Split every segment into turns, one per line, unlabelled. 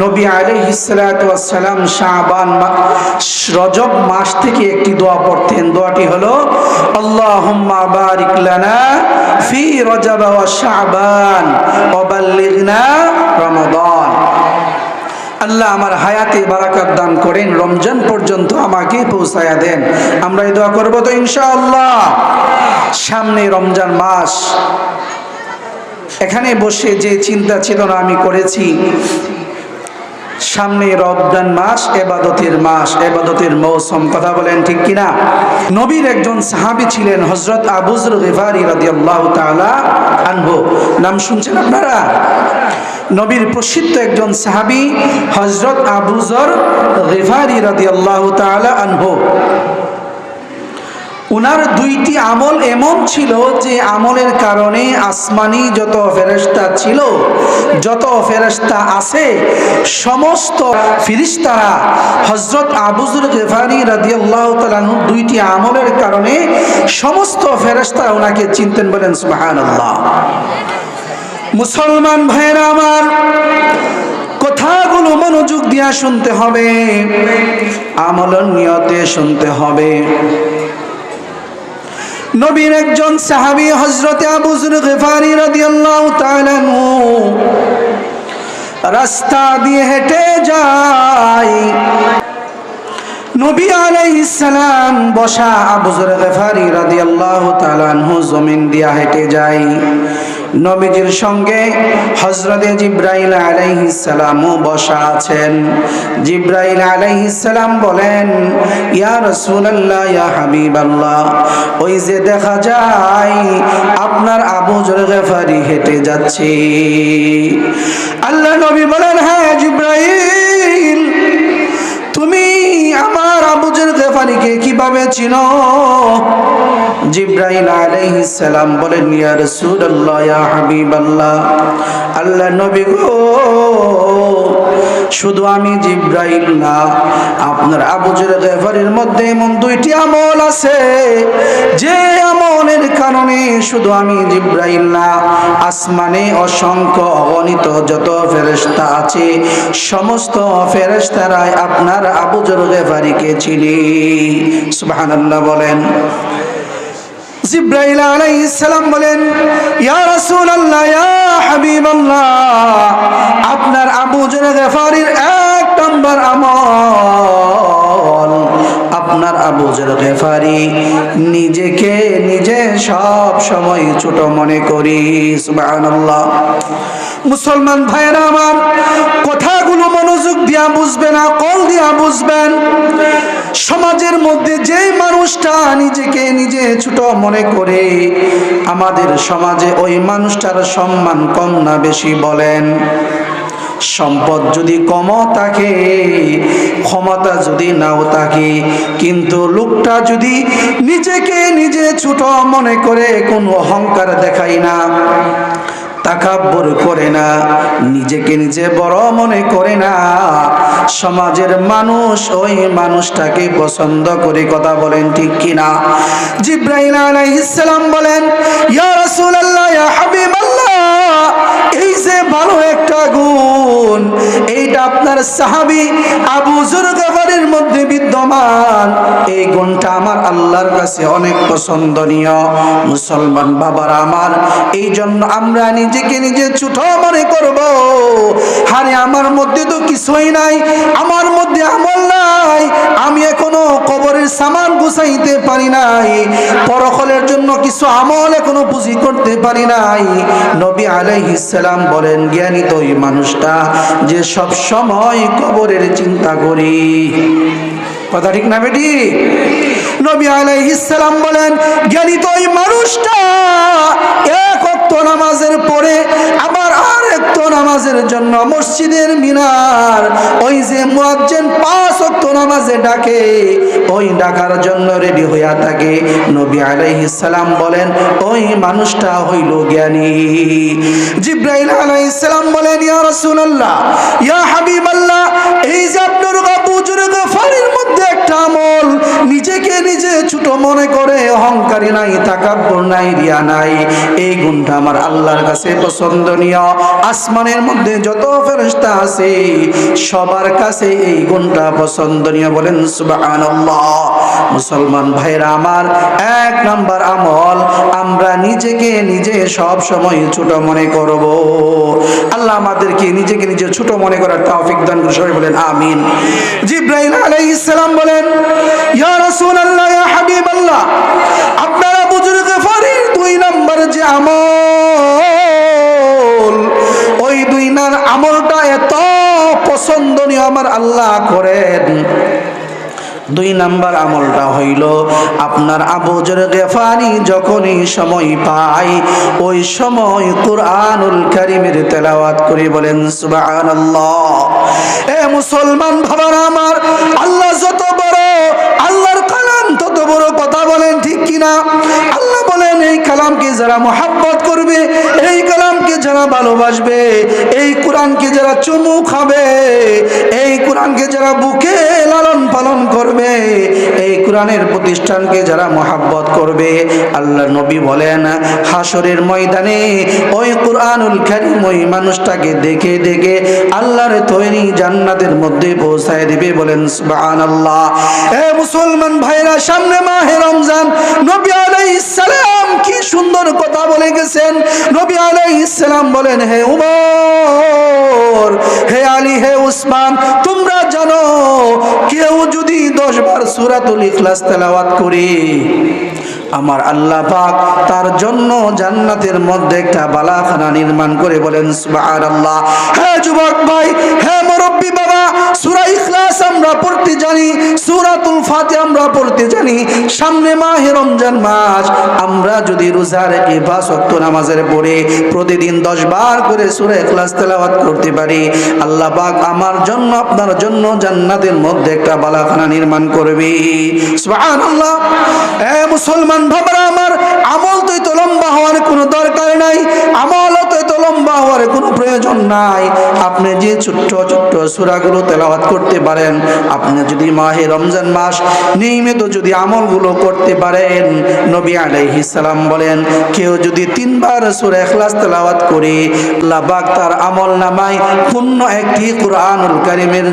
নবী আলাইহিস সালাতু ওয়াস সালাম শাবান রজব মাস থেকে একটি দোয়া পড়তেন। দোয়াটি হলো আল্লাহুম্মা বারিক লানা ফি রজব ওয়া শাবান ওয়া বাল্লিগনা রমাদান। আল্লাহ আমার হায়াতে বারাকাত দান করেন, রমজান পর্যন্ত আমাকে পৌঁছায়া দেন। আমরা এই দোয়া করব তো ইনশাআল্লাহ। সামনে রমজান মাস, এখানে বসে যে চিন্তা চেতনা আমি করেছি, সামনে রমজান মাস ইবাদতের মাস, ইবাদতের মৌসুম, কথা বলেন ঠিক কিনা? নবীর একজন সাহাবী ছিলেন হযরত আবু যর গিফারী রাদিয়াল্লাহু তাআলা আনহু। নাম শুনছেন আপনারা? নবীর প্রসিদ্ধ একজন সাহাবী হযরত আবু যর গিফারী রাদিয়াল্লাহু তাআলা আনহু। উনার দুইটি আমল এমন ছিল যে আমলের কারণে আসমানি যত ফেরেশতা ছিল, যত ফেরেশতা আছে, সমস্ত ফেরেশতারা হযরত আবু যর গিফারী রাদিয়াল্লাহু তাআলা আনহু দুইটি আমলের কারণে সমস্ত ফেরেশতারা ওনাকে চিনতেন। বলেন সুবহানাল্লাহ। মুসলমান ভাইরা আমার, কথাগুলো মনোযোগ দিয়া শুনতে হবে, আমলের নিয়তে শুনতে হবে। নবীর একজন সাহাবী হযরত আবু যর গিফারী রাদিয়াল্লাহু তাআলা আনহু রাস্তা দিয়ে হেঁটে যায়। নবী আলাইহিস সালাম বসা, আবু যর গিফারী রাদিয়াল্লাহু তাআলা আনহু জমিন দিয়া হেঁটে যায়। নবীজির সঙ্গে হযরতে জিবরাইল আলাইহিস সালামও বসা আছেন। জিবরাইল আলাইহিস সালাম বলেন, ইয়া রাসূলুল্লাহ, ইয়া হাবিবাল্লাহ, ওই যে দেখা যায় আপনার আবু যর গিফারী হেঁটে যাচ্ছে। আল্লাহ নবী বলেন, হ্যাঁ জিবরাইল, তুমি আমার আবু যর গিফারীকে কিভাবে চিনো? জিবরাইল আলাইহিস সালাম বলেন, ইয়া রাসূলুল্লাহ, ইয়া হাবিবাল্লাহ, আল্লাহ নবী গো, শুধু আমি জিবরাইল না, আপনার আবু যর গিফারীর মধ্যে এমন দুইটি আমল আছে যে আমলের কারণে শুধু আমি জিবরাইল না, আসমানে অসংখ্য অগণিত যত ফেরেশতা আছে সমস্ত ফেরেশতারাই আপনার আবু যর গিফারীকে চিনি। সুবহানাল্লাহ বলেন। জিবরাইল আলাইহিস সালাম বলেন, ইয়া রাসূলুল্লাহ, ইয়া হাবিবাল্লাহ, আপনার আবু যর গিফারীর এক নম্বর আমল, আপনার আবু যর গিফারী নিজেকে নিজে সব সময় ছোট মনে করি। সুবহানাল্লাহ। মুসলমান ভাইরা আমার, কথাগুলো মনোযোগ দিয়া বুঝবেন, আকল দিয়া বুঝবেন। সমাজের মধ্যে যে মানুষটা নিজেকে নিজে ছোট মনে করে, আমাদের সমাজে ওই মানুষটার সম্মান কম না বেশি বলেন? সম্পদ যদি কম থাকে, ক্ষমতা যদি নাও থাকে, কিন্তু লোকটা যদি নিজেকে নিজে ছোট মনে করে, কোনো অহংকার দেখায় না, তাকাব্বুর করে না, নিজেকে নিজে বড় মনে করে না, সমাজের মানুষ ওই মানুষটাকে পছন্দ করে। কথা বলেন ঠিক কিনা? জিবরাইল আলাইহিস সালাম বলেন, ইয়া রাসূলুল্লাহ, ইয়া হাবিবাল্লাহ, এই যে ভালো একটা গুণ, এইটা আপনার সাহাবী আবু যর গিফারীর মধ্যে বিদ্যমান, এই গুণটা আমার আল্লাহর কাছে অনেক পছন্দনীয়। মুসলমান বাবারা আমার, এই জন্য আমরা নিজেকে নিজে ছোট মনে করব। আরে আমার মধ্যে তো কিছুই নাই, আমার মধ্যে আমল নাই, আমি এখনো কবরের সামান গুছাইতে পারি নাই, পরকালের জন্য কিছু আমল এখনো পুঁজি করতে পারি নাই। নবী আলাইহিস সালাম বলেন, জ্ঞানী তো ওই মানুষটা যে সব সময় কবরের চিন্তা করি। কথা ঠিক না বেটি? নবী আলাইহিস সালাম বলেন, জ্ঞানী তো ওই মানুষটা এক ওয়াক্ত নামাজের পরে আবার আর একটা নামাজের জন্য মসজিদের মিনার, ওই যে মুয়াজ্জিন 5 ওয়াক্ত নামাজে ডাকে, ওই ডাকার জন্য রেডি হইয়া থাকে। নবী আলাইহিস সালাম বলেন, ওই মানুষটা হইল জ্ঞানী। জিবরাইল আলাইহিস সালাম বলেন, ইয়া রাসূলুল্লাহ, ইয়া হাবিবাল্লাহ, এই যে আপনার আবু যর গিফারীর মধ্যে একটা আমল, নিজেকে নিজে ছোট মনে করে অহংকার অহংকারী নাই, তাকাব্বুর নাই, রিয়া নাই। এই গুণটা আমার আল্লাহর কাছে পছন্দনীয়। আসমানের মধ্যে যত ফেরেশতা আছে সবার কাছে এই গুণটা পছন্দনীয়। বলেন সুবহানাল্লাহ। মুসলমান ভাইরা আমার, এক নাম্বার আমল, আমরা নিজেকে নিজে সব সময় ছোট মনে করব। আল্লাহ আমাদেরকে নিজেকে নিজে ছোট মনে করার তৌফিক দান করুন। সবাই বলেন আমিন। জিবরাইল আলাইহিস সালাম বলেন, ইয়া রাসূলুল্লাহ, ইয়া হাবিবাল্লাহ, আপনারা আবু যর গফারীর 2 নাম্বার যে আমল, ওই 2 নাম্বার আমলটা এত পছন্দনীয় আমার আল্লাহ করেন। 2 নাম্বার আমলটা হইল, আপনার আবু যর গফারী যখনই সময় পায় ওই সময় কুরআনুল কারীমের তেলাওয়াত করে। বলেন সুবহানাল্লাহ। এ মুসলমান বাবারা আমার, আল্লাহ যত বড়, আল্লাহর কালাম তত বড়। কথা বলেন ঠিক কিনা? আল্লাহ বলেন এই কালামকে যারা মহব্বত করবে, এই কালামকে যারা ভালোবাসবে, এই কোরআনকে যারা চুমু খাবে, এই কোরআনকে যারা বুকে লালন পালন করবে, এই কোরআনের প্রতিষ্ঠানকে যারা মহব্বত করবে, আল্লাহ নবী বলেন হাসরের ময়দানে ওই কুরআনুল কারীম ওই মানুষটাকে দেখে দেখে আল্লাহর তৈরি জান্নাতের মধ্যে পৌঁছায় দিবে। বলেন সুবহানাল্লাহ। এ মুসলমান ভাইরা, সামনে মাহে রমজান। নবী আলাইহিস সালাম কি সুন্দর কথা বলে গেছেন। নবী আলাইহিস সালাম বলেন, হে উমর, হে আলী, হে উসমান, তোমরা জানো কেউ যদি 10 বার সূরাতুল ইখলাস তেলাওয়াত করে, আমার আল্লাহ পাক তার জন্য জান্নাতের মধ্যে একটা বালাখানা নির্মাণ করে। বলেন সুবহানাল্লাহ। হে যুবক ভাই, হে মুরব্বি বাবা, সূরা ইখলাস আমরা পড়তে জানি, সূরাতুল ফাতিহা আমরা পড়তে জানি। সামনে মাহে রমজান মাস, আমরা যদি রোজা রেখে 5 ওয়াক্ত নামাজের পড়ে প্রতিদিন 10 বার করে সূরা ইখলাস তেলাওয়াত করতে পারি, আল্লাহ পাক আমার জন্য আপনার জন্য জান্নাতের মধ্যে একটা বালাখানা নির্মাণ করবে। সুবহানাল্লাহ। এ মুসলমান বাবারা আমার, আমল তো এত লম্বা হওয়ার কোনো দরকার নাই, আমল তো এত লম্বা হওয়ার কোনো প্রয়োজন নাই। আপনি যে ছোট্ট ছোট্ট সূরাগুলো তেলাওয়াত করতে পারেন, আপনি যদি মাহে রমজান মাস নিয়মিত যদি আমলগুলো করতে পারেন, নবী আলাইহিস সালাম বলেন কেউ যদি 3 বার সূরা ইখলাস তেলাওয়াত করে, আল্লাহ পাক তার আমলনামায় পূর্ণ একটি কুরআনুল কারীমের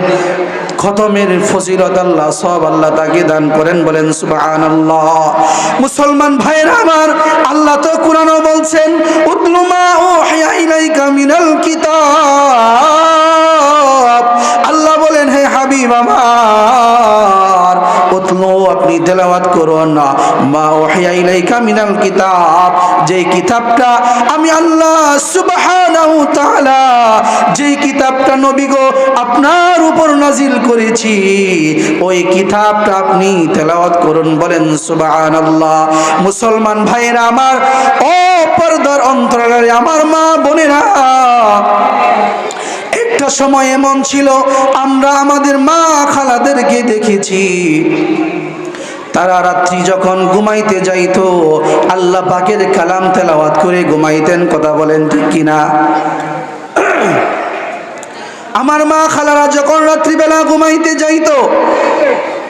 খতমের ফজিলত আল্লাহ সব আল্লাহ তাকে দান করেন। বলেন সুবহানাল্লাহ। মুসলমান ভাইরা আমার, আল্লাহ তো কোরআনও বলছেন, উতলু মা উহিয়া ইলাইকা মিনাল কিতাব। আল্লাহ বলেন, হে হাবিব আমার, উতলু, আপনি তেলাওয়াত করুন না, মা উহিয়া ইলাইকা মিনাল কিতাব, যে কিতাবটা আমি আল্লাহ সুবহানাহু তাআলা, যে কিতাবটা নবী গো আপনার উপর নাজিল করেছি, ওই কিতাবটা আপনি তেলাওয়াত করুন। বলেন সুবহানাল্লাহ। মুসলমান ভাইরা আমার, ও পর্দার অন্তরালে আমার মা বোনেরা, একটা সময় এমন ছিল আমরা আমাদের মা খালাদেরকে দেখেছি, তারা রাত্রি যখন ঘুমাইতে যাইতো আল্লাহ পাকের কালাম তেলাওয়াত করে ঘুমাইতেন। কথা বলেন ঠিক কিনা? আমার মা খালারা যখন রাত্রিবেলা ঘুমাইতে যাইতো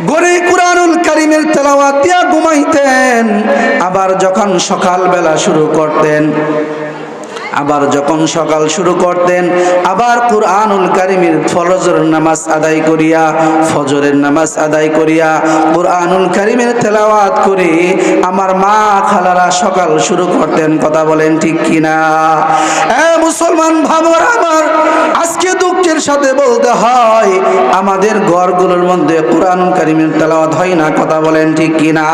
ঘরে কুরআনুল কারীমের তেলাওয়াত দিয়া ঘুমাইতেন। আবার যখন সকালবেলা শুরু করতেন, আবার যখন সকাল শুরু করতেন, আবার কুরআনুল কারীমের ফজরের নামাজ আদায় করিয়া, ফজরের নামাজ আদায় করিয়া কুরআনুল কারীমের তেলাওয়াত করে আমার মা খালারা সকাল শুরু করতেন। কথা বলেন ঠিক কিনা? এ মুসলমান ভাইরা আমার, আজকে দুঃখের সাথে বলতে হয় আমাদের ঘরগুলোর মধ্যে কুরআনুল কারীমের তেলাওয়াত হয় না। কথা বলেন ঠিক কিনা?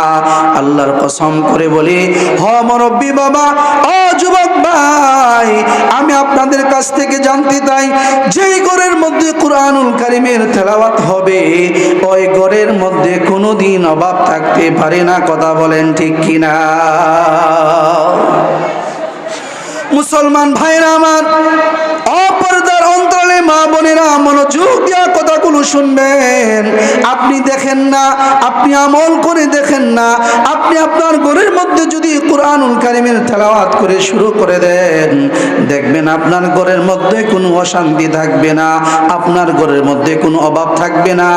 আল্লাহর কসম করে বলি, হ মুরব্বি বাবা, ও যুবক ভাই, আমি আপনাদের কাছ থেকে জানতে চাই, যেই ঘরের মধ্যে কুরআনুল কারীমের তেলাওয়াত হবে ওই ঘরের মধ্যে কোনোদিন অভাব থাকতে পারে না। কথা বলেন ঠিক কিনা? মুসলমান ভাইরা আমার, অপরদার অন্তরালে মা বোনেরা, মনোযোগ দিয়া কথাগুলো শুনবেন। আপনি দেখেন না, আপনি আমল করে দেখেন না, আপনি আপনার ঘরের মধ্যে যদি কুরআনুল কারীমের তেলাওয়াত করে শুরু করে দেন, দেখবেন আপনার ঘরের মধ্যে কোনো অশান্তি থাকবে না, আপনার ঘরের মধ্যে কোনো অভাব থাকবে না।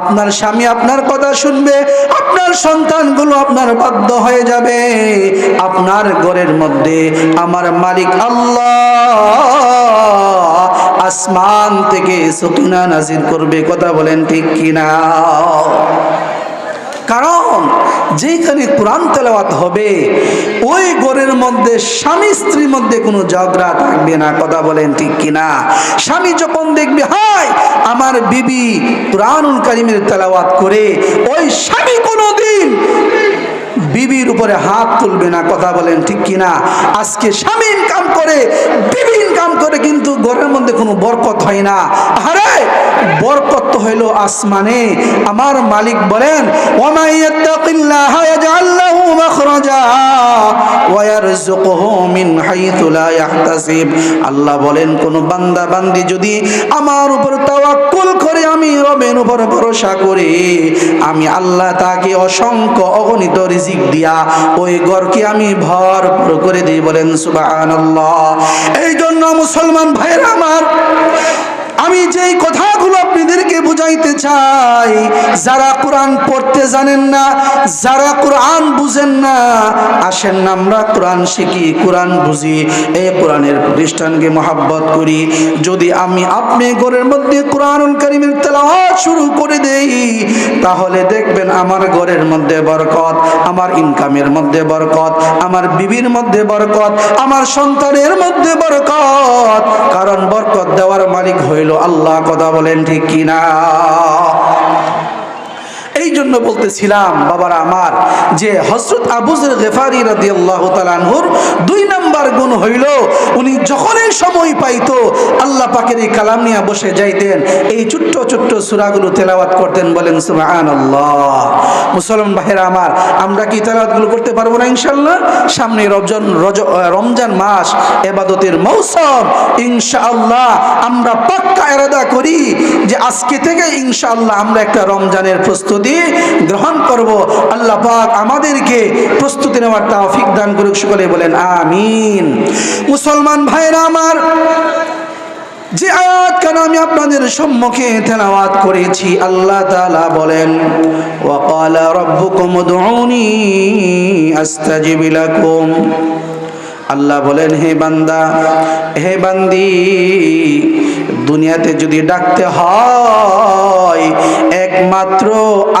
আপনার স্বামী আপনার কথা শুনবে, আপনার সন্তানগুলো আপনার বাধ্য হয়ে যাবে। আপনার ঘরের মধ্যে আমার মালিক আল্লাহ আসমান থেকে সকিনা নাজিল করবে। কথা বলেন ঠিক কিনা? কারণ যেখানে কোরআন তেলাওয়াত হবে ওই ঘরের মধ্যে স্বামী স্ত্রীর মধ্যে কোনো ঝগড়া থাকবে না। কথা বলেন ঠিক কিনা? স্বামী যখন দেখবে হায় আমার বিবি কোরআনুল কারীমের তেলাওয়াত করে, ওই স্বামী কোনোদিন বিবির উপরে হাত তুলবে না। কথা বলেন ঠিক কিনা? আজকে স্বামী ইনকাম করে, বিবি ইনকাম করে, কিন্তু ঘরের মধ্যে কোনো বরকত হয় না। আরে বরকত তো হইল আসমানে। আমার মালিক বলেন ওয়া ইয়াত্তাকিল্লাহা ইয়াজআল লাহু মাখরাজা ওয়া ইয়ারযুকুহু মিন হাইথু লা ইয়াহতাসিব। আল্লাহ বলেন কোন বান্দা বান্দি যদি আমার উপর তাওয়াক্কুল করে, আমি রবের উপর ভরসা করে, আমি আল্লাহ তাকে অসংখ্য অগণিত রিজিক দিয়া ওই ঘরকে আমি ভরপুর করে দিই। বলেন সুবহানাল্লাহ। এই জন্য মুসলমান ভাইরা আমার, আমি যেই কথাগুলো আপনাদেরকে বুঝাইতে চাই, যারা কোরআন পড়তে জানেন না, যারা কোরআন বুঝেন না, আসেন না আমরা কোরআন শিখি, কোরআন বুঝি, এই কোরআনের প্রতিষ্ঠানকে মহব্বত করি। যদি আমি আপনি ঘরের মধ্যে কোরআনুল কারীমের তেলাওয়াত শুরু করে দেই, তাহলে দেখবেন আমার ঘরের মধ্যে বরকত, আমার ইনকামের মধ্যে বরকত, আমার বিবির মধ্যে বরকত, আমার সন্তানের মধ্যে বরকত। কারণ বরকত দেওয়ার মালিক হইল আল্লাহ। কথা বলেন ঠিক কিনা? এই জন্য বলতেছিলাম বাবারা আমার, যে হযরত আবু যর গিফারী রাদিয়াল্লাহু তাআলা আনহুর 2 নাম্বার গুণ হইল উনি যখনই সময় পাইতো আল্লাহ পাকের এই কালাম নিয়ে বসে যাইতেন, এই ছোট্ট ছোট্ট সূরাগুলো তেলাওয়াত করতেন। বলেন সুবহানাল্লাহ। মুসলমান ভাইরা আমার, আমরা কি তেলাওয়াতগুলো করতে পারবো না ইনশাআল্লাহ? সামনে রমজান মাস, ইবাদতের মৌসুম। ইনশাআল্লাহ আমরা পাক্কা ইরাদা করি যে আজকে থেকে ইনশাআল্লাহ আমরা একটা রমজানের প্রস্তুতি গ্রহণ করব। আল্লাহ পাক আমাদেরকে প্রস্তুতি নেওয়ার তৌফিক দান করুক। সকলে বলেন আমিন। মুসলমান ভাইরা আমার, যে আয়াত কান আমি আপনাদের সম্মুখে তেলাওয়াত করেছি, আল্লাহ তাআলা বলেন ওয়া ক্বালা রাব্বুকুম উদউনি আস্তাজিব লাকুম। আল্লাহ বলেন হে বান্দা, হে বান্দি, দুনিয়াতে যদি ডাকতে হয় একমাত্র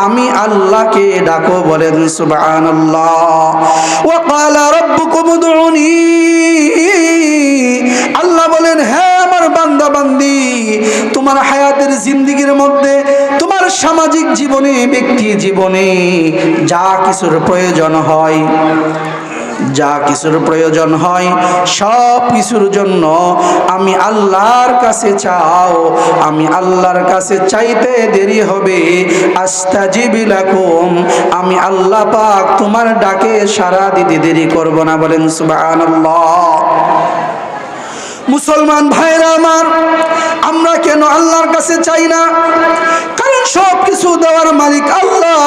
আমি আল্লাহকে ডাকো। বলেন সুবহানাল্লাহ। ওয়া ক্বালা রাব্বুকুম উদউনি, আল্লাহ বলেন হে আমার বান্দা বান্দি, তোমার হায়াতের জিন্দেগীর মধ্যে, তোমার সামাজিক জীবনে, ব্যক্তি জীবনে যা কিছুর প্রয়োজন হয়, যা কিছুর প্রয়োজন হয় সব কিছুর জন্য আমি আল্লাহর কাছে চাও। আমি আল্লাহর কাছে চাইতে দেরি হবে, আস্তাজিব লাকুম, আমি আল্লাহ পাক তোমার ডাকে সাড়া দিতে দেরি করব না। বলেন সুবহানাল্লাহ। মুসলমান ভাইরা আমার, আমরা কেন আল্লাহর কাছে চাই না? কারণ সব কিছু দেওয়ার মালিক আল্লাহ।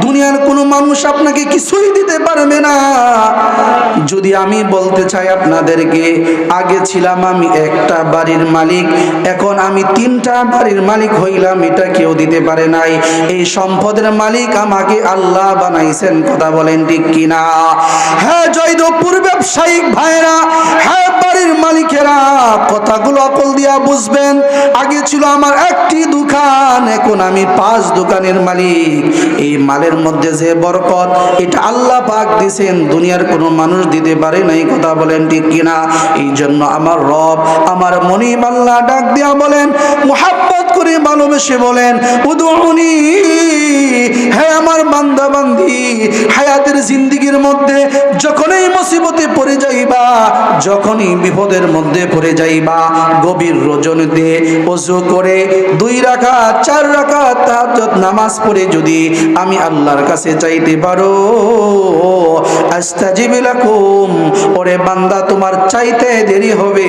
দুনিয়ার কোনো মানুষ আপনাকে কিছুই দিতে পারবে না। যদি আমি বলতে চাই আপনাদেরকে, আগে ছিলাম আমি একটা বাড়ির মালিক, এখন আমি 3টা বাড়ির মালিক হইলাম, এটা কেউ দিতে পারে নাই। এই সম্পদের মালিক আমাকে আল্লাহ বানাইছেন। কথা বলেন ঠিক কিনা? হ্যাঁ জয়দেবপুর ব্যবসায়িক ভাইরা, হ্যাঁ বাড়ির মালিকেরা, কথাগুলো আকল দিয়া বুঝবেন। আগে ছিল আমার একটি দোকান, এখন আমি 5 দোকানের মালিক। এই মালের মধ্যে যে বরকত, এটা আল্লাহ পাক দিয়েছেন, দুনিয়ার কোনো মানুষ দিতে পারে নাই। কথা বলেন ঠিক কিনা? এই জন্য আমার রব, আমার মনিব আল্লাহ ডাক দিয়া বলেন, মুহাব্বত করে ভালোবেসে বলেন উদউনি, হে আমার বান্দা বান্দি, হায়াতের জিন্দেগীর মধ্যে যখনই মুসিবতে পড়ে যাইবা, যখনই বিপদের মধ্যে পড়ে যাইবা, গভীর রজনীতে ওযু করে 2 রাকাত 4 রাকাত তাহাজ্জুদ নামাজ পড়ে যদি আমি আল্লাহর কাছে চাইতে পারো, আস্তাজিব লাকুম, ওরে বান্দা তোমার চাইতে দেরি হবে,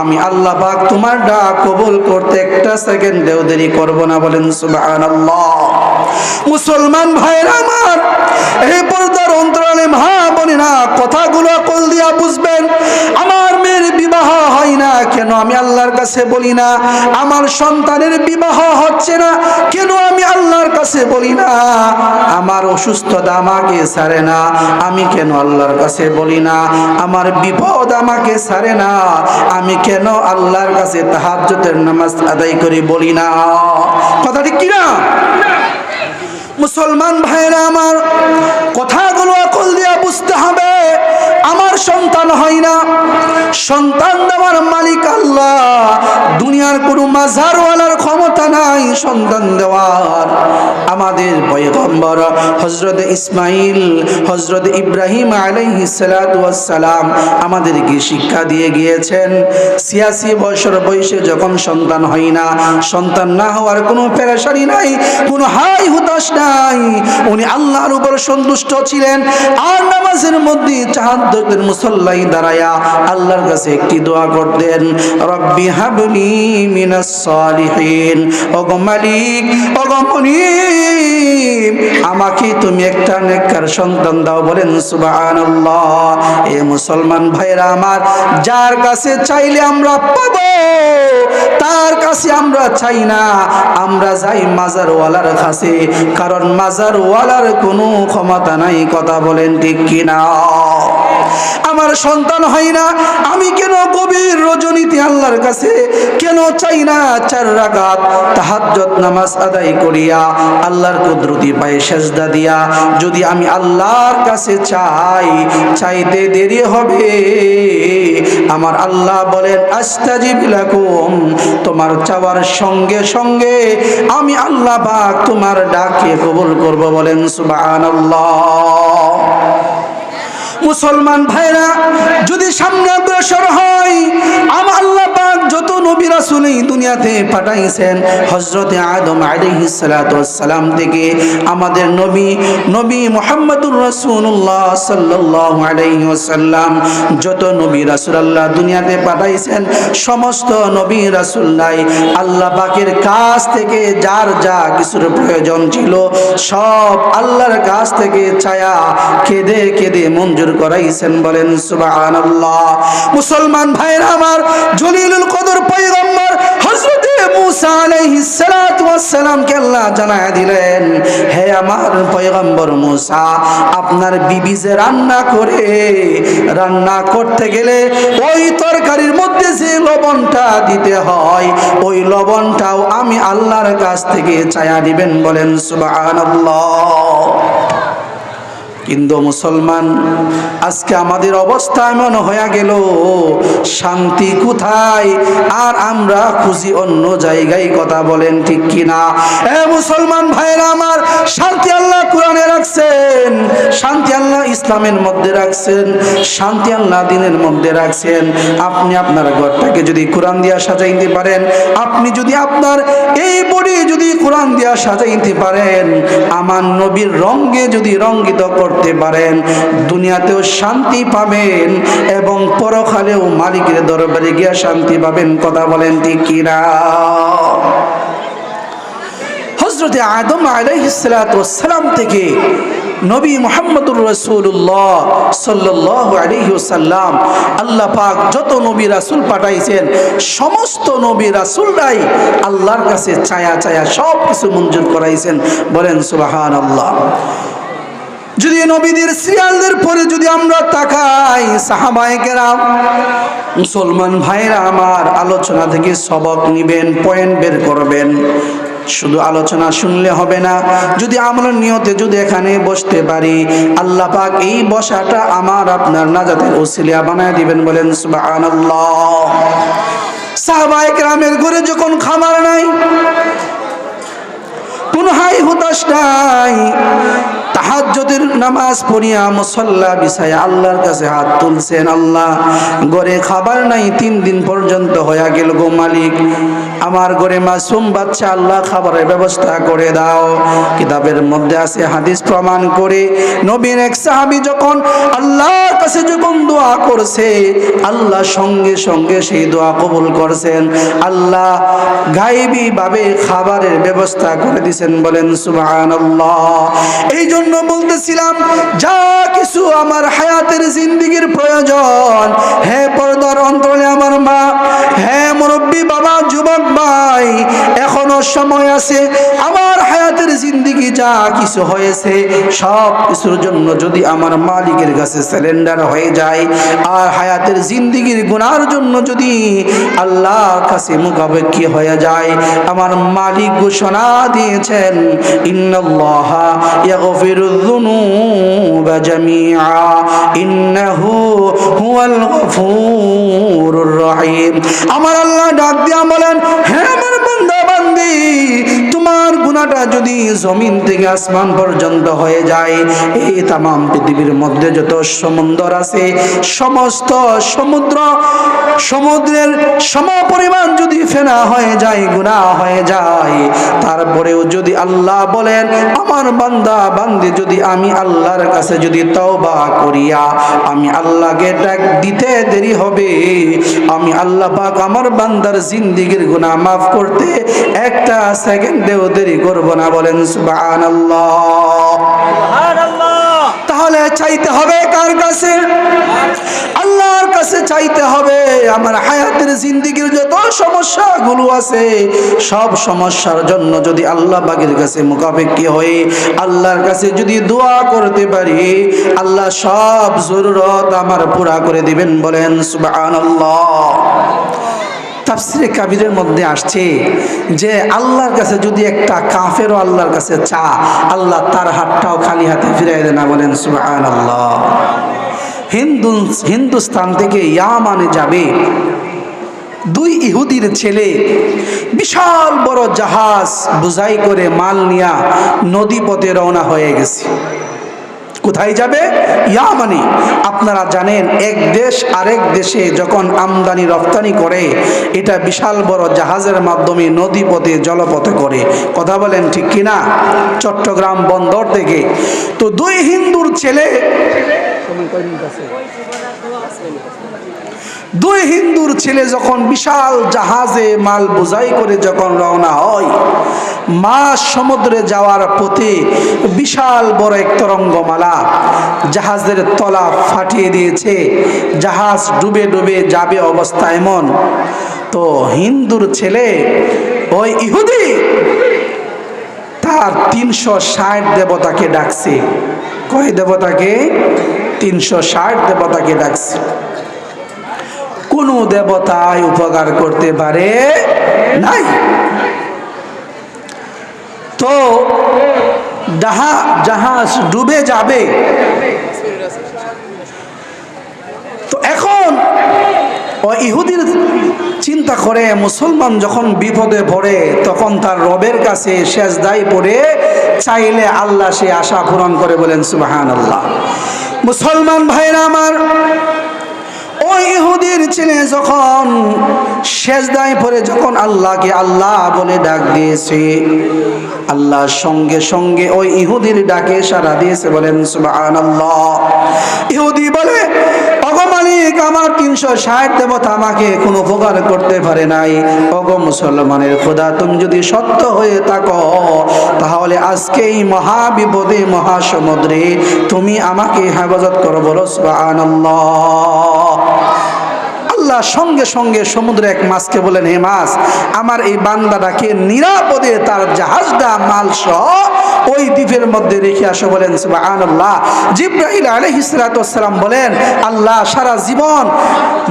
আমি আল্লাহ পাক তোমার ডাক কবুল করতে একটা সেকেন্ডেও দেরি করব না, বলেন সুবহানাল্লাহ। মুসলমান ভাইরা আমার, এই পর্দার অন্তরালে মা বোনেরা, কথাগুলো কল দিয়া বুঝবেন। আমার মেয়ের বিবাহ হয় না কেন আমি আল্লাহর কাছে বলি না? আমার সন্তানের বিবাহ হচ্ছে না কেন আমি আল্লাহর কাছে বলি না? আমার অসুস্থতা আমাকে ছাড়ে না, আমি কেন আল্লাহর কাছে বলি না? আমার বিপদ আমাকে ছাড়ে না, আমি কেন আল্লাহর কাছে তাহাজ্জুদের নামাজ আদায় করে বলি না? কথা ঠিক কিনা? মুসলমান ভাইরা আমার, কথাগুলো আকল দিয়া বুঝতে হবে। আমার সন্তান হয় না, সন্তান দেওয়ার মালিক আল্লাহ। দুনিয়ার কোনো মাজারওয়ালার ক্ষমতা নাই সন্তান দেওয়ার। আমাদের পয়গম্বর হযরত ইসমাইল, হযরত ইব্রাহিম আলাইহিস সালাতু ওয়াস সালাম আমাদেরকে শিক্ষা দিয়ে গিয়েছেন। ৮৬ বছর বয়সে যখন সন্তান হয় না, সন্তান না হওয়ার কোনো পেরেশানি নাই, কোনো হাই হুতাশ নাই, উনি আল্লাহর উপর সন্তুষ্ট ছিলেন। আর নামাজের মধ্যে তাহাজ্জুদের মুসল্লায় দাঁড়ায়া আল্লাহর কাছে একটি দোয়া করতেন, রব্বি হাবলি মিনাস সালিহিন। ওগো মালিক, ওগো মুনিব, আমাকে তুমি একটা নেককার সন্তান দাও, বলেন সুবহানাল্লাহ। এ মুসলমান ভাইরা আমার, যার কাছে চাইলে আমরা পাবো, তার কাছে আমরা চাই না, আমরা যাই মাজারওয়ালার কাছে, কারণ মাজারওয়ালার কোনো ক্ষমতা নাই। কথা বলেন ঠিক কিনা? আমার সন্তান হয় না, আমি কেন গভীর রজনীতে আল্লাহর কাছে কেন চাই না 4 রাকাত তাহাজ্জুদ নামাজ আদায় করিয়া আল্লাহর কুদরতি পায়ে সেজদা দিয়া যদি আমি আল্লাহর কাছে চাই, চাইতে দেরি হবে। আমার আল্লাহ বলেন, আস্তাজিব লাকুম, তোমার চাওয়ার সঙ্গে সঙ্গে আমি আল্লাহ পাক তোমার ডাকে কবুল করব, বলেন সুবহানাল্লাহ। মুসলমান ভাইরা, যদি সামনে অগ্রসর হয়, আমার আল্লাহ পাক যত নবী রাসূল এই দুনিয়াতে পাঠাইছেন, হযরতে আদম আলাইহিস সালাতু ওয়াস সালাম থেকে আমাদের নবী মুহাম্মদুর রাসূলুল্লাহ সাল্লাল্লাহু আলাইহি ওয়াসাল্লাম, যত নবী রাসূল আল্লাহ দুনিয়াতে পাঠাইছেন, সমস্ত নবী রাসূললাই আল্লাহ পাকের কাছ থেকে যার যা কিছুর প্রয়োজন ছিল সব আল্লাহর কাছ থেকে চায়া কেঁদে কেঁদে মঞ্জুর করাইছেন, বলেন সুবহানাল্লাহ। মুসলমান ভাইরা আমার, জলিলুল কদর পয়গম্বর হযরতে মূসা আলাইহিস সালাতু ওয়াস সালাম কে আল্লাহ জানায়া দিলেন, হে আমার পয়গম্বর মূসা, আপনার বিবি যে রান্না করতে গেলে ওই তরকারির মধ্যে যে লবণটা দিতে হয়, ওই লবণটাও আমি আল্লাহর কাছ থেকে চায়া দিবেন, বলেন সুবহানাল্লাহ। কিন্তু মুসলমান, আজকে আমাদের অবস্থা এমন হয়ে গেল, শান্তি কোথায় আর আমরা খুঁজি অন্য জায়গায়। কথা বলেন ঠিক কিনা? এ মুসলমান ভাইরা আমার, শান্তি আল্লাহ কোরআনে রাখছেন, শান্তি আল্লাহ ইসলামের মধ্যে রাখছেন, শান্তি আল্লাহ দ্বীনের মধ্যে রাখছেন। আপনি আপনার ঘরটাকে যদি কোরআন দিয়া সাজাইতে পারেন, আপনি যদি আপনার এই বডি যদি কোরআন দিয়া সাজাইতে পারেন, আমার নবীর রঙে যদি রঙ্গিত করতে পারেন, দুনিয়াতেও শান্তি পাবেন এবং পরকালেও মালিকের দরবারে গিয়া শান্তি পাবেন। কথা বলেন ঠিক কিনা? হযরতে আদম আলাইহিস সালাতু ওয়াস সালাম থেকে নবী মুহাম্মদুর রাসূলুল্লাহ সাল্লাল্লাহু আলাইহি ওয়াসাল্লাম আল্লাহ পাক যত নবী রাসূল পাঠাইছেন, সমস্ত নবী রাসূলরাই আল্লাহর কাছে চায়া চায়া সব কিছু মঞ্জুর করাইছেন, বলেন সুবহানাল্লাহ। যদি নবীদের সিরিয়ালদের পরে যদি আমরা তাকাই, সাহাবায়ে কেরাম, মুসলমান ভাইরা আমার, আলোচনা থেকে সবক নিবেন, পয়েন্ট বের করবেন। শুধু আলোচনা শুনলে হবে না, যদি আমরা নিয়তে যদি এখানে বসতে পারি, আল্লাহ পাক এই বসাটা আমার আপনার নাজাতের ওসিলা বানায় দিবেন, বলেন সুবহানাল্লাহ। সাহাবায়ে কেরামের ঘরে যখন খাবার নাই, কোন হাই হুতাশ নাই, তাহাজ্জুদের নামাজ পড়িয়া মুসাল্লা বিছায়া আল্লাহর কাছে হাত তুলছেন, আল্লাহ ঘরে খাবার নাই 3 দিন পর্যন্ত হয়ে গেল গো মালিক, আমার ঘরে মাসুম বাচ্চা, আল্লাহ খাবারের ব্যবস্থা করে দাও। কিতাবের মধ্যে আছে, হাদিস প্রমাণ করে নবীর এক সাহাবী যখন আল্লাহর কাছে যখন দোয়া করছে, আল্লাহ সঙ্গে সঙ্গে সেই দোয়া কবুল করছেন। আল্লাহ গায়েবী ভাবে খাবারের ব্যবস্থা করে দিয়েছেন, বলেন সুবহানাল্লাহ। এই জন্য বলতেছিলাম, যা কিছু আমার হায়াতের জিন্দেগির প্রয়োজন, হে পর্দার অন্তরে আমার মা, হে মুরব্বী বাবা, যুবক ভাই, এখনো সময় আছে। আমার হায়াতের জিন্দেগি যা কিছু হয়েছে সব কিছুর জন্য যদি আমার মালিকের কাছে সিলিন্ডার হয়ে যায়, আর হায়াতের জিন্দেগির গুনার জন্য যদি আল্লাহর কাছে মুখাপেক্ষী হয়ে যায়, আমার মালিক ঘোষণা দিয়েছেন, ইন্নাল্লাহা ইয়াগফিরুয যুনুবা জামিআ ইন্নাহু হুয়াল গফুরুর রহিম। আমার আল্লাহ ডাক দিয়া বলেন, হে আমার বান্দা বান্দি, তোমার গুনাহটা যদি জমিন থেকে আসমান পর্যন্ত হয়ে যায়, এই তামাম পৃথিবীর মধ্যে যত সমুদ্র আছে, সমস্ত সমুদ্রের সমপরিমাণ যদি ফেনা হয়ে যায়, গুনাহ হয়ে যায়, তারপরেও যদি আল্লাহ বলেন, আমার বান্দা বান্দি যদি আমি আল্লাহর কাছে যদি তওবা করিয়া আমি আল্লাহকে ডাক দিতে দেরি হবে, আমি আল্লাহ পাক আমার বান্দার জিন্দেগির গুনাহ মাফ করতে একটা সেকেন্ডেও দেরি করব না, বলেন সুবহানাল্লাহ। তাহলে চাইতে হবে কার কাছে? আল্লাহর কাছে চাইতে হবে। আমার হায়াতের জিন্দেগির যত সমস্যাগুলো আছে, সব সমস্যার জন্য যদি আল্লাহ পাকের কাছে মুখাপেক্ষী হয়ে আল্লাহর কাছে যদি দোয়া করতে পারি, আল্লাহ সব জরুরত আমার পুরা করে দিবেন, বলেন সুবহানাল্লাহ। তাফসীরে কাবীরের মধ্যে আসছে যে আল্লাহর কাছে যদি একটা কাফেরও আল্লাহর কাছে চা, আল্লাহ তার হাতটাও খালি হাতে ফিরাই দেয় না, বলেন সুবহানাল্লাহ। হিন্দুস্তান থেকে ইয়ামানে যাবে 2 ইহুদির ছেলে বিশাল বড় জাহাজ বোঝাই করে মাল নিয়া নদী পথে রওনা হয়ে গেছে। কোথায় যাবে? ইয়ামানে। আপনারা জানেন, এক দেশ আরেক দেশে যখন আমদানি রপ্তানি করে, এটা বিশাল বড় জাহাজের মাধ্যমে নদী পথে জলপথে করে। কথা বলেন ঠিক কিনা? চট্টগ্রাম বন্দর থেকে। তো 2 হিন্দুর ছেলে, 2 হিন্দুর ছেলে যখন বিশাল জাহাজে মাল বোঝাই করে যখন রওনা হয়, মাঝ সমুদ্রে যাওয়ার পথে বিশাল বড় এক তরঙ্গমালা জাহাজের তলা ফাটিয়ে দিয়েছে। জাহাজ ডুবে ডুবে যাবে অবস্থা এমন। তো হিন্দুর ছেলে ওই ইহুদি তার 360 দেবতাকে ডাকছে। কয় দেবতাকে? 360 দেবতাকে ডাকছে। কোন দেবতাই উপকার করতে পারে নাই। তো জাহাজ ডুবে যাবে। তো এখন ওই ইহুদির চিন্তা করে, মুসলমান যখন বিপদে পড়ে তখন তার রবের কাছে সেজদায় পড়ে চাইলে আল্লাহ সে আশা পূরণ করে, বলেন সুবহানাল্লাহ। মুসলমান ভাইরা আমার, ওই ইহুদির ছেলে যখন সেজদায় পড়ে যখন আল্লাহকে আল্লাহ বলে ডাক দিয়েছে, আল্লাহ সঙ্গে সঙ্গে ওই ইহুদির ডাকে সাড়া দিয়েছে, বলেন সুবহানাল্লাহ। ইহুদি বলে, ওগো মালিক, আমার 360 দেবতা আমাকে কোনো উপকার করতে পারে নাই। ওগো মুসলমানের খোদা, তুমি যদি সত্য হয়ে থাকো, তাহলে আজকে এই মহাবিপদে মহাসমুদ্রে তুমি আমাকে হেফাজত করো, বলো সুবহানাল্লাহ। আল্লাহ সঙ্গে সঙ্গে সমুদ্রে এক মাছকে বলেন, হে মাছ, আমার এই বান্দাটাকে নিরাপদে তার জাহাজটা মাল সহ ওই দ্বীপের মধ্যে রেখে আসো, বলেন সুবহানাল্লাহ। জিবরাইল আলাইহিস সালাতু ওয়াস সালাম বলেন, আল্লাহ সারা জীবন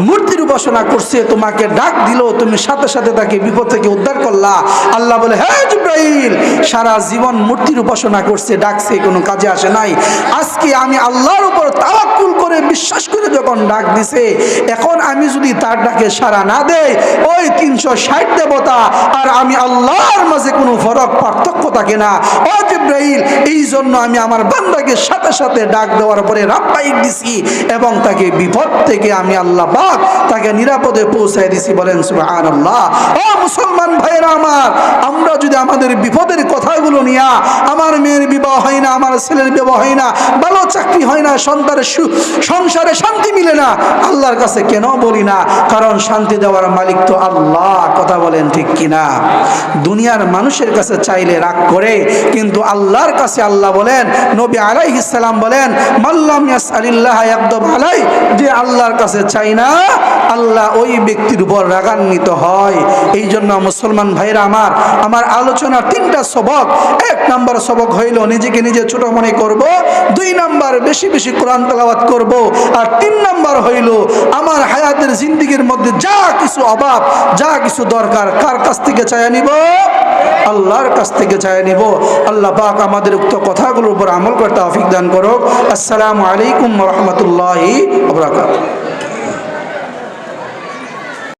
মূর্তির উপাসনা করছে, তোমাকে ডাক দিল, তুমি সাথে সাথে তাকে বিপদ থেকে উদ্ধার করলা। আল্লাহ বলে, হ্যাঁ জিবরাইল, সারা জীবন মূর্তির উপাসনা করছে, ডাকছে, কোনো কাজে আসে নাই। আজকে আমি আল্লাহর উপর তাওয়াক্কুল করে বিশ্বাস করে যখন ডাক দিছে, এখন আমি যদি তার ডাকে সাড়া না দেয়, ওই 360 দেবতা আর আমি আল্লাহর মাঝে কোনো ফরক পার্থক্য থাকে না। ও জিবরাইল, এই জন্য আমি আমার বান্দাকে সাথে সাথে ডাক দেওয়ার পরে রাব্বাইক দিছি এবং তাকে বিপদ থেকে আমি আল্লাহ পাক তাকে নিরাপদে পৌঁছায় দিছি। বলেন সুবহানাল্লাহ। ও মুসলমান ভাইরা আমার, আমরা যদি আমাদের বিপদের কথাগুলো নিয়ে, আমার মেয়ের বিবাহ হয় না, আমার ছেলের বিবাহ হয় না, ভালো চাকরি হয় না, সন্তানের সংসারে শান্তি মিলে না, আল্লাহর কাছে কেন বলি না? কারণ শান্তি দেওয়ার মালিক তো আল্লাহ। কথা বলেন ঠিক কিনা? দুনিয়ার মানুষের কাছে চাইলে রাগ করে, কিন্তু আল্লাহর কাছে আল্লাহ বলেন, নবী আলাইহিস সালাম বলেন, মাল্লাম ইয়াসআলিল্লাহ ইয়াগদাব আলাই, যে আল্লাহর কাছে চাই না, আল্লাহ ওই ব্যক্তির উপর রাগান্বিত হয়। এই জন্য মুসলমান ভাইরা আমার, আমার আলোচনার 3টা সবক। 1 নম্বর সবক হইল নিজেকে নিজে ছোট মনে করব, 2 নম্বর বেশি বেশি কোরআন তেলাওয়াত করব, আর 3 নম্বর হইল আমার হায়াতের জিন্দেগির মধ্যে যা কিছু অভাব, যা কিছু দরকার, কার কাছ থেকে চাইয়া নিব? আল্লাহর কাছ থেকে চাইয়া নিব। আল্লাহ পাক আমাদের উক্ত কথাগুলোর উপর আমল করতে তৌফিক দান করুক। আসসালামু আলাইকুম ওয়া রাহমাতুল্লাহি ওয়া বারাকাতুহু।